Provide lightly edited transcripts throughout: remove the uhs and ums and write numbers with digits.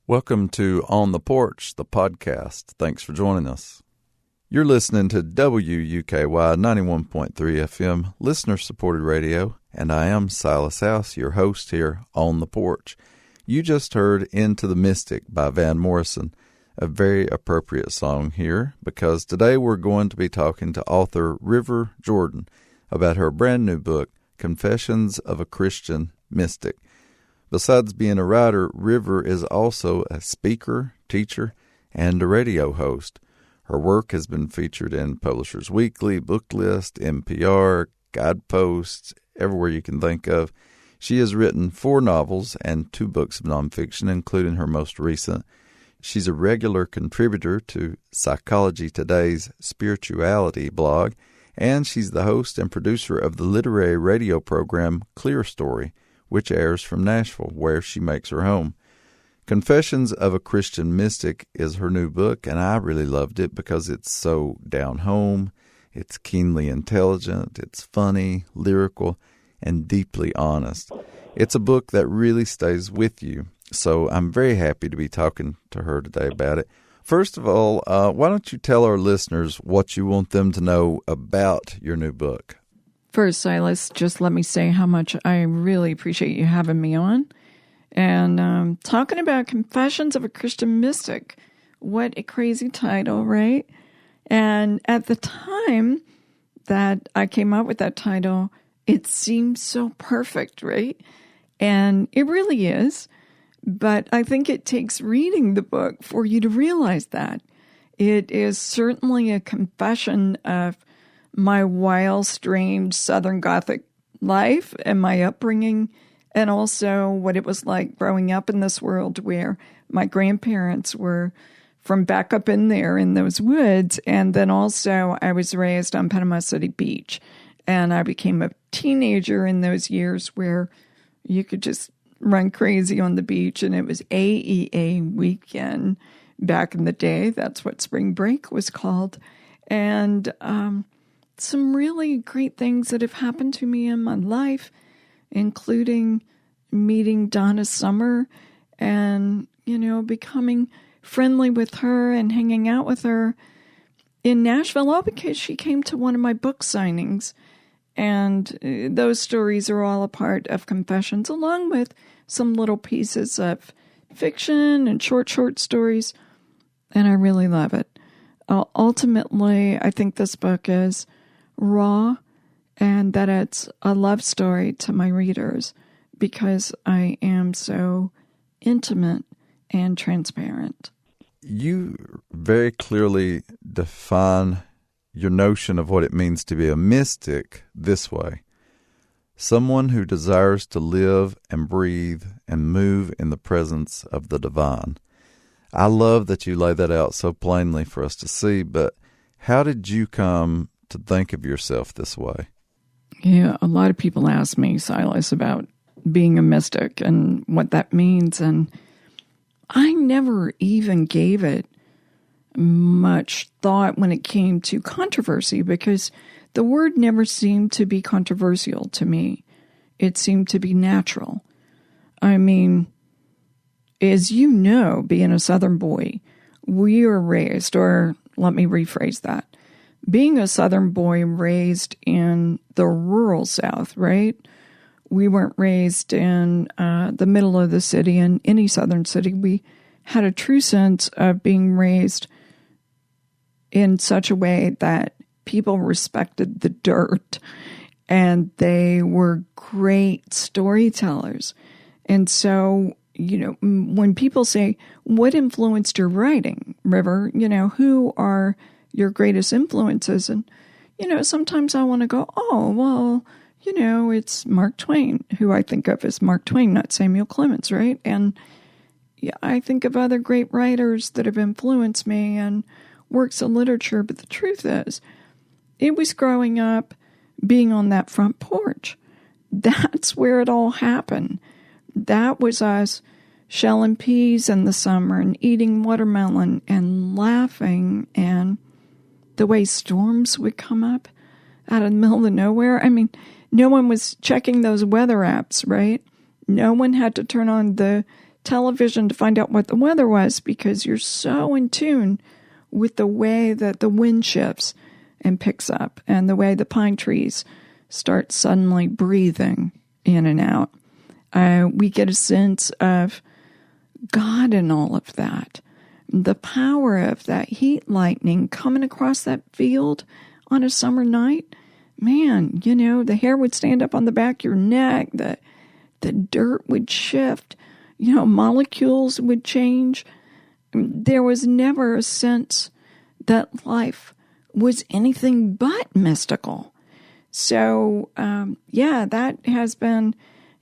Welcome to On the Porch, the podcast. Thanks for joining us. You're listening to WUKY 91.3 FM, listener-supported radio, and I am Silas House, your host here on the porch. You just heard Into the Mystic by Van Morrison, a very appropriate song here, because today we're going to be talking to author River Jordan about her brand new book, Confessions of a Christian Mystic. Besides being a writer, River is also a speaker, teacher, and a radio host. Her work has been featured in Publishers Weekly, Book List, NPR, Guideposts, everywhere you can think of. She has written 4 novels and 2 books of nonfiction, including her most recent. She's a regular contributor to Psychology Today's Spirituality blog, and she's the host and producer of the literary radio program Clear Story, which airs from Nashville, where she makes her home. Confessions of a Christian Mystic is her new book, and I really loved it because it's so down home, it's keenly intelligent, it's funny, lyrical, and deeply honest. It's a book that really stays with you, so I'm very happy to be talking to her today about it. First of all, why don't you tell our listeners what you want them to know about your new book? First, Silas, just let me say how much I really appreciate you having me on. And talking about Confessions of a Christian Mystic. What a crazy title, right? And at the time that I came up with that title, it seemed so perfect, right? And it really is. But I think it takes reading the book for you to realize that. It is certainly a confession of my wild, strange Southern Gothic life and my upbringing, and also what it was like growing up in this world where my grandparents were from back up in there in those woods. And then also I was raised on Panama City Beach. And I became a teenager in those years where you could just run crazy on the beach. And it was AEA weekend back in the day. That's what spring break was called. And some really great things that have happened to me in my life, including meeting Donna Summer and, becoming friendly with her and hanging out with her in Nashville, all because she came to one of my book signings. And those stories are all a part of Confessions, along with some little pieces of fiction and short stories. And I really love it. Ultimately, I think this book is raw and that it's a love story to my readers because I am so intimate and transparent. You very clearly define your notion of what it means to be a mystic this way: someone who desires to live and breathe and move in the presence of the divine. I love that you lay that out so plainly for us to see, but how did you come to think of yourself this way? Yeah, a lot of people ask me, Silas, about being a mystic and what that means, and I never even gave it much thought when it came to controversy because the word never seemed to be controversial to me. It seemed to be natural. I mean, as you know, being a Southern boy, we are raised, or let me rephrase that, being a Southern boy raised in the rural South, right? We weren't raised in the middle of the city, in any Southern city. We had a true sense of being raised in such a way that people respected the dirt and they were great storytellers. And so, when people say, what influenced your writing, River? Who are your greatest influences? And, sometimes I want to go, oh, well, it's Mark Twain, who I think of as Mark Twain, not Samuel Clemens, right? And yeah, I think of other great writers that have influenced me and works of literature. But the truth is, it was growing up, being on that front porch. That's where it all happened. That was us shelling peas in the summer and eating watermelon and laughing, and the way storms would come up out of the middle of nowhere. I mean, no one was checking those weather apps, right? No one had to turn on the television to find out what the weather was because you're so in tune with the way that the wind shifts and picks up and the way the pine trees start suddenly breathing in and out. We get a sense of God in all of that. The power of that heat lightning coming across that field on a summer night. Man, the hair would stand up on the back of your neck. The dirt would shift. Molecules would change. There was never a sense that life was anything but mystical. So, that has been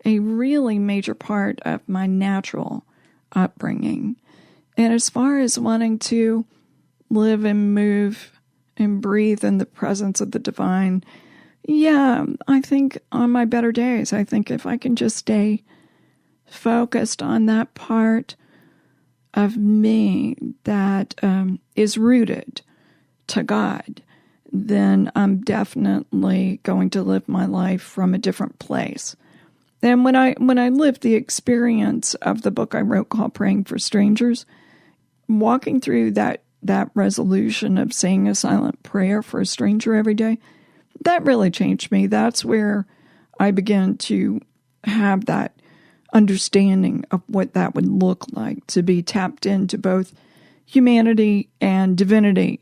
a really major part of my natural upbringing. And as far as wanting to live and move and breathe in the presence of the divine, I think on my better days, I think if I can just stay focused on that part of me that is rooted to God, then I'm definitely going to live my life from a different place. And when I lived the experience of the book I wrote called Praying for Strangers, walking through that resolution of saying a silent prayer for a stranger every day, that really changed me. That's where I began to have that understanding of what that would look like, to be tapped into both humanity and divinity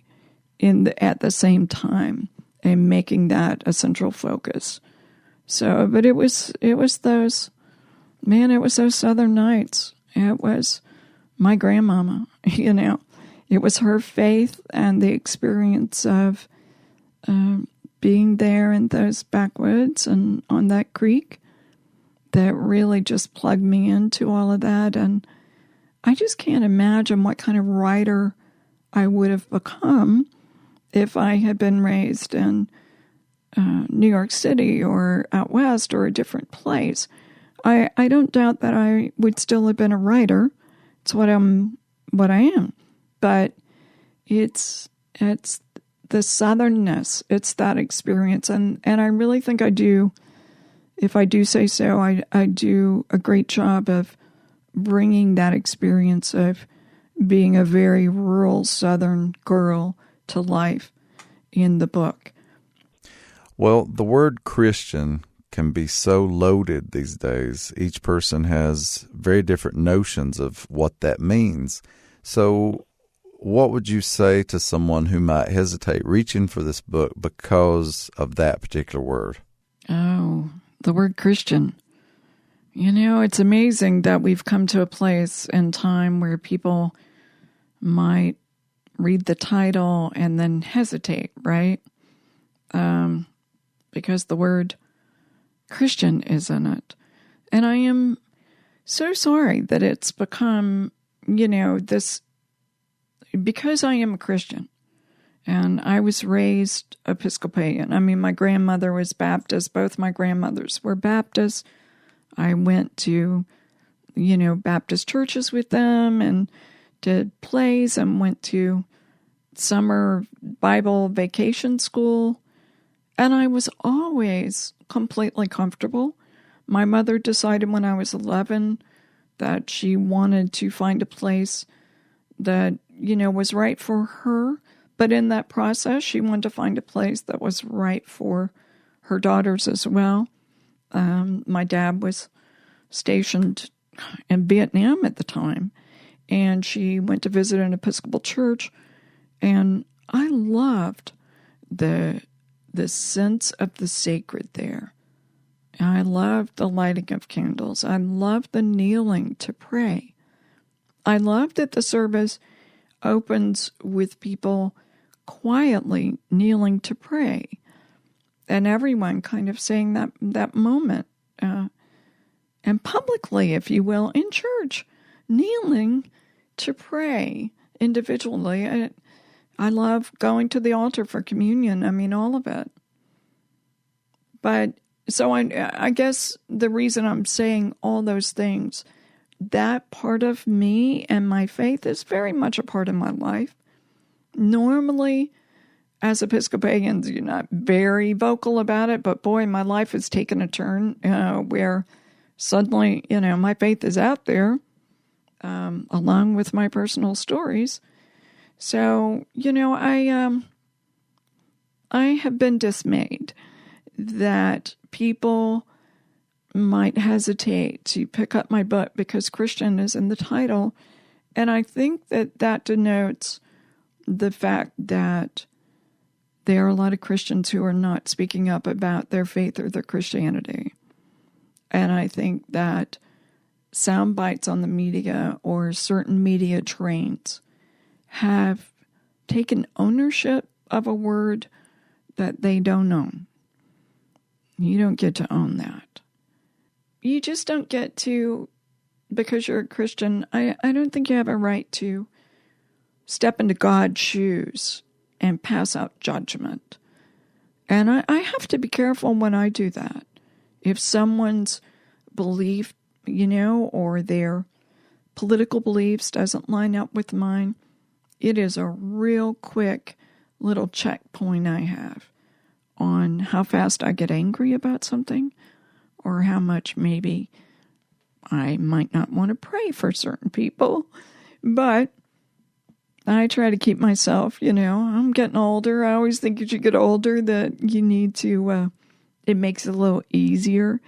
at the same time, and making that a central focus. So, but it was those Southern nights. It was my grandmama, It was her faith and the experience of being there in those backwoods and on that creek that really just plugged me into all of that. And I just can't imagine what kind of writer I would have become if I had been raised in New York City or out west or a different place. I don't doubt that I would still have been a writer. It's what I am. But it's the southernness. It's that experience. And I really think I do, if I do say so, I do a great job of bringing that experience of being a very rural Southern girl to life in the book. Well, the word Christian can be so loaded these days. Each person has very different notions of what that means. So what would you say to someone who might hesitate reaching for this book because of that particular word? Oh, the word Christian. It's amazing that we've come to a place in time where people might read the title and then hesitate, right? Because the word Christian is in it. And I am so sorry that it's become, this, because I am a Christian and I was raised Episcopalian. I mean, my grandmother was Baptist. Both my grandmothers were Baptist. I went to, Baptist churches with them and did plays and went to summer Bible vacation school. And I was always completely comfortable. My mother decided when I was 11 that she wanted to find a place that, was right for her. But in that process, she wanted to find a place that was right for her daughters as well. My dad was stationed in Vietnam at the time, and she went to visit an Episcopal church. And I loved the sense of the sacred there. I loved the lighting of candles. I loved the kneeling to pray. I loved that the service opens with people quietly kneeling to pray, and everyone kind of saying that moment, and publicly, if you will, in church, kneeling to pray individually. I love going to the altar for communion. I mean, all of it. But so I guess the reason I'm saying all those things, that part of me and my faith is very much a part of my life. Normally, as Episcopalians, you're not very vocal about it, but boy, my life has taken a turn where suddenly, my faith is out there. along with my personal stories. So, I have been dismayed that people might hesitate to pick up my book because Christian is in the title. And I think that denotes the fact that there are a lot of Christians who are not speaking up about their faith or their Christianity. And I think that sound bites on the media or certain media trains have taken ownership of a word that they don't own. You don't get to own that. You just don't get to, because you're a Christian, I don't think you have a right to step into God's shoes and pass out judgment. And I have to be careful when I do that. If someone's belief, or their political beliefs doesn't line up with mine, it is a real quick little checkpoint I have on how fast I get angry about something or how much maybe I might not want to pray for certain people. But I try to keep myself, I'm getting older. I always think as you get older that you need to, it makes it a little easier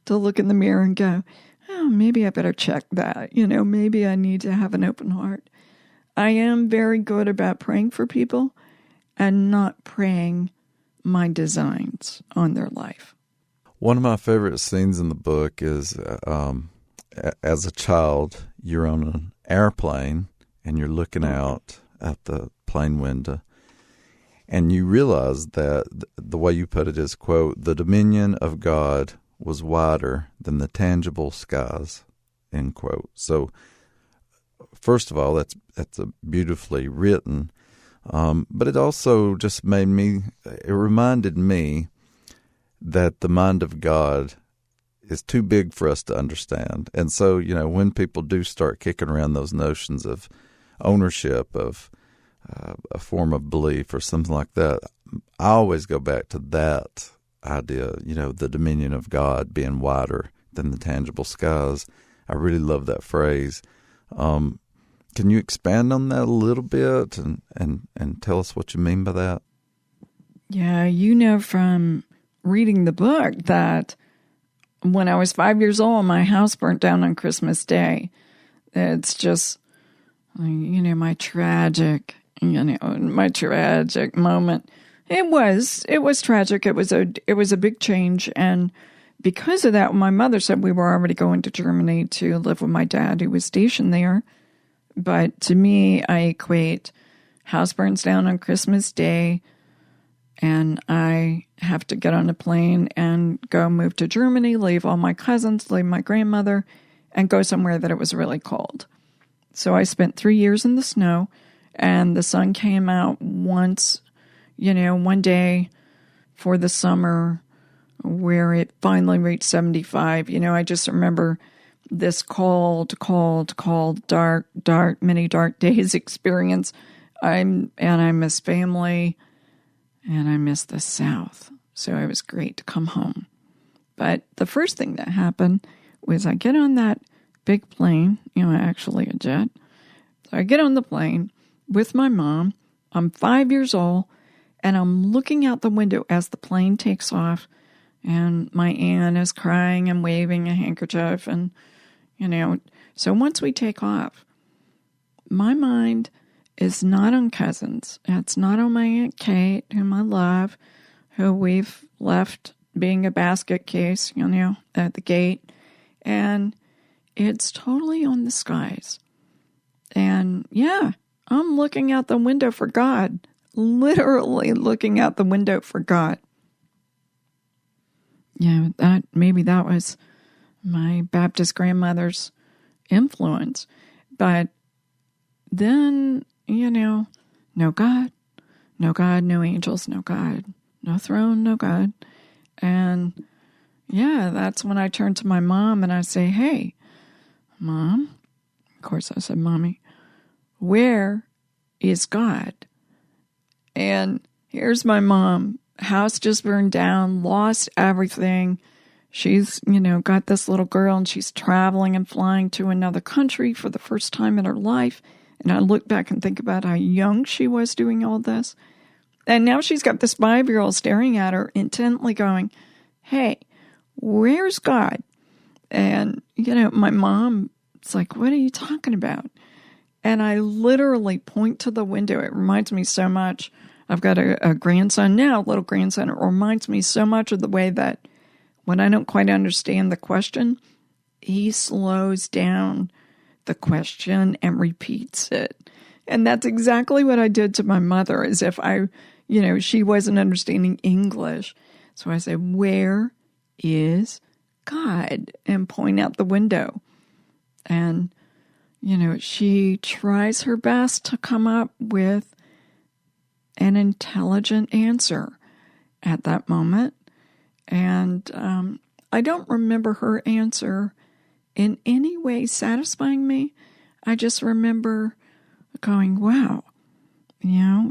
to look in the mirror and go, oh, maybe I better check that. Maybe I need to have an open heart. I am very good about praying for people and not praying my designs on their life. One of my favorite scenes in the book is as a child, you're on an airplane and you're looking out at the plane window, and you realize that the way you put it is, quote, the dominion of God was wider than the tangible skies, end quote. So, first of all, that's a beautifully written, but it also just it reminded me that the mind of God is too big for us to understand. And so, when people do start kicking around those notions of ownership of a form of belief or something like that, I always go back to that idea, the dominion of God being wider than the tangible skies. I really love that phrase. Can you expand on that a little bit and tell us what you mean by that? Yeah, from reading the book that when I was 5 years old, my house burnt down on Christmas Day. It's just, my tragic moment. It was tragic. It was a big change. And because of that, my mother said we were already going to Germany to live with my dad, who was stationed there. But to me, I equate house burns down on Christmas Day, and I have to get on a plane and go move to Germany, leave all my cousins, leave my grandmother, and go somewhere that it was really cold. So I spent 3 years in the snow, and the sun came out once, one day for the summer where it finally reached 75. I just remember this cold, dark, many dark days experience. I miss family, and I miss the South. So it was great to come home. But the first thing that happened was I get on that big plane, actually a jet. So I get on the plane with my mom. I'm 5 years old, and I'm looking out the window as the plane takes off, and my aunt is crying and waving a handkerchief, and, so once we take off, my mind is not on cousins. It's not on my Aunt Kate, whom I love, who we've left being a basket case, at the gate, and it's totally on the skies. And I'm looking out the window for God, literally looking out the window for God. Maybe that was my Baptist grandmother's influence. But then, no God, no angels, no God, no throne, no God. And that's when I turn to my mom and I say, hey, Mom, of course I said, Mommy, where is God? And here's my mom, house just burned down, lost everything. she's, got this little girl and she's traveling and flying to another country for the first time in her life. And I look back and think about how young she was doing all this. And now she's got this 5-year-old staring at her intently going, hey, where's God? And, my mom's like, what are you talking about? And I literally point to the window. It reminds me so much. I've got a grandson now, a little grandson. It reminds me so much of the way that when I don't quite understand the question, he slows down the question and repeats it. And that's exactly what I did to my mother, as if she wasn't understanding English. So I said, where is God? And point out the window. And, she tries her best to come up with an intelligent answer at that moment. And I don't remember her answer in any way satisfying me. I just remember going, wow, yeah,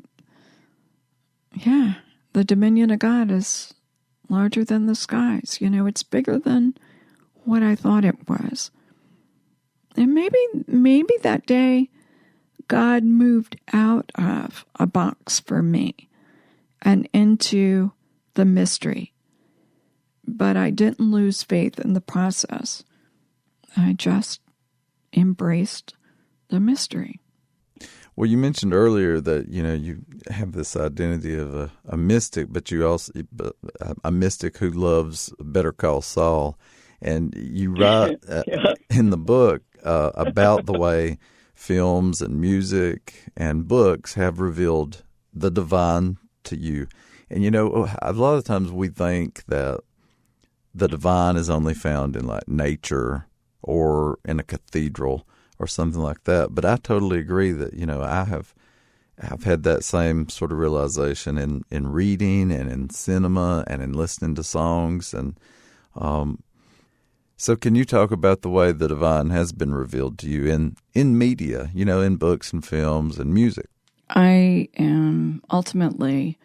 the dominion of God is larger than the skies. It's bigger than what I thought it was. And maybe that day God moved out of a box for me and into the mystery. But I didn't lose faith in the process. I just embraced the mystery. Well, you mentioned earlier that, you have this identity of a mystic, but you also a mystic who loves Better Call Saul. And you write in the book about the way films and music and books have revealed the divine to you. And, a lot of times we think that the divine is only found in like nature or in a cathedral or something like that. But I totally agree that, I've had that same sort of realization in reading and in cinema and in listening to songs. And so can you talk about the way the divine has been revealed to you in media, in books and films and music? I am ultimately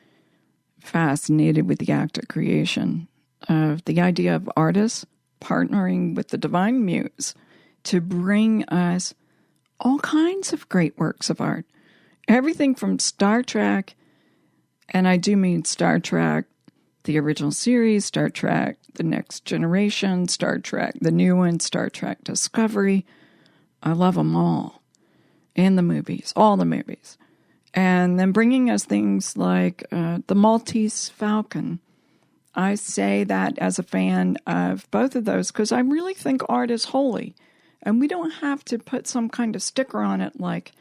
fascinated with the act of creation, of the idea of artists partnering with the divine muse to bring us all kinds of great works of art. Everything from Star Trek, and I do mean Star Trek, the original series, Star Trek, The Next Generation, Star Trek, the new one, Star Trek Discovery. I love them all. And the movies, all the movies. And then bringing us things like the Maltese Falcon. I say that as a fan of both of those because I really think art is holy. And we don't have to put some kind of sticker on it like,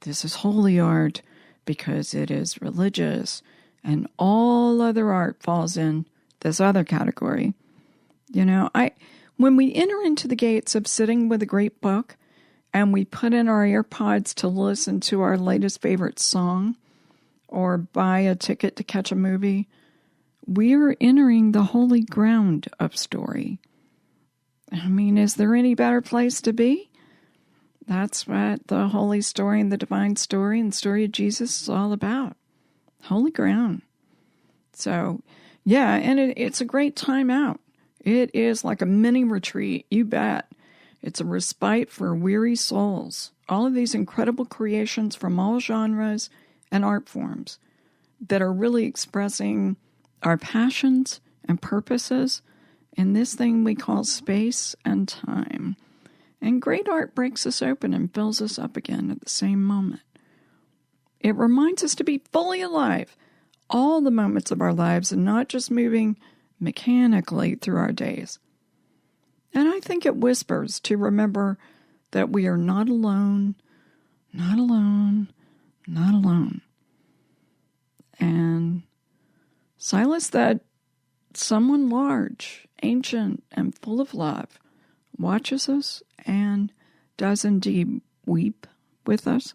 this is holy art because it is religious and all other art falls in this other category. When we enter into the gates of sitting with a great book and we put in our AirPods to listen to our latest favorite song or buy a ticket to catch a movie, we are entering the holy ground of story. Is there any better place to be? That's what the holy story and the divine story and the story of Jesus is all about. Holy ground. So, and it's a great time out. It is like a mini retreat, you bet. It's a respite for weary souls. All of these incredible creations from all genres and art forms that are really expressing our passions and purposes in this thing we call space and time. And great art breaks us open and fills us up again at the same moment. It reminds us to be fully alive all the moments of our lives and not just moving mechanically through our days. And I think it whispers to remember that we are not alone, not alone, not alone. And Silas, that someone large, ancient, and full of love watches us and does indeed weep with us,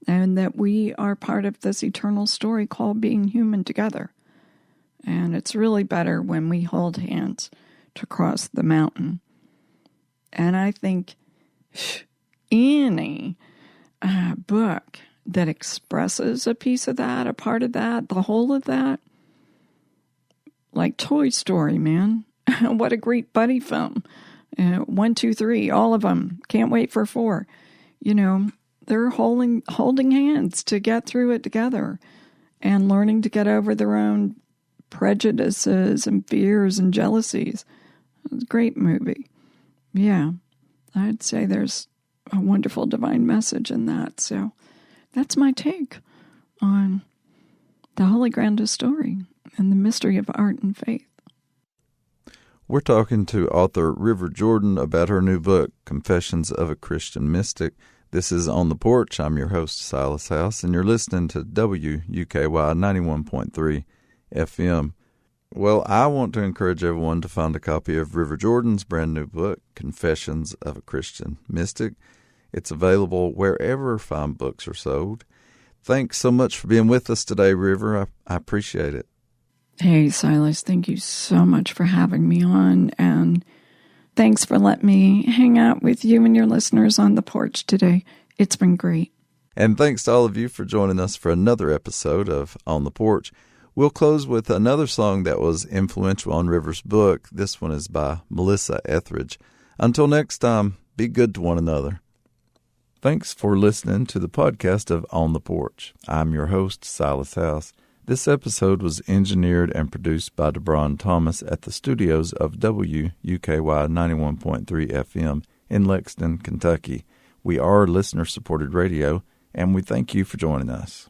and that we are part of this eternal story called being human together. And it's really better when we hold hands to cross the mountain. And I think any book that expresses a piece of that, a part of that, the whole of that, like Toy Story, man. what a great buddy film. 1, 2, 3, all of them. Can't wait for 4. They're holding hands to get through it together and learning to get over their own prejudices and fears and jealousies. It's a great movie. Yeah, I'd say there's a wonderful divine message in that. So that's my take on the Holy Granda story and the mystery of art and faith. We're talking to author River Jordan about her new book, Confessions of a Christian Mystic. This is On the Porch. I'm your host, Silas House, and you're listening to WUKY 91.3 FM. Well, I want to encourage everyone to find a copy of River Jordan's brand new book, Confessions of a Christian Mystic. It's available wherever fine books are sold. Thanks so much for being with us today, River. I appreciate it. Hey, Silas, thank you so much for having me on, and thanks for letting me hang out with you and your listeners on the porch today. It's been great. And thanks to all of you for joining us for another episode of On the Porch. We'll close with another song that was influential on River's book. This one is by Melissa Etheridge. Until next time, be good to one another. Thanks for listening to the podcast of On the Porch. I'm your host, Silas House. This episode was engineered and produced by DeBron Thomas at the studios of WUKY 91.3 FM in Lexington, Kentucky. We are listener-supported radio, and we thank you for joining us.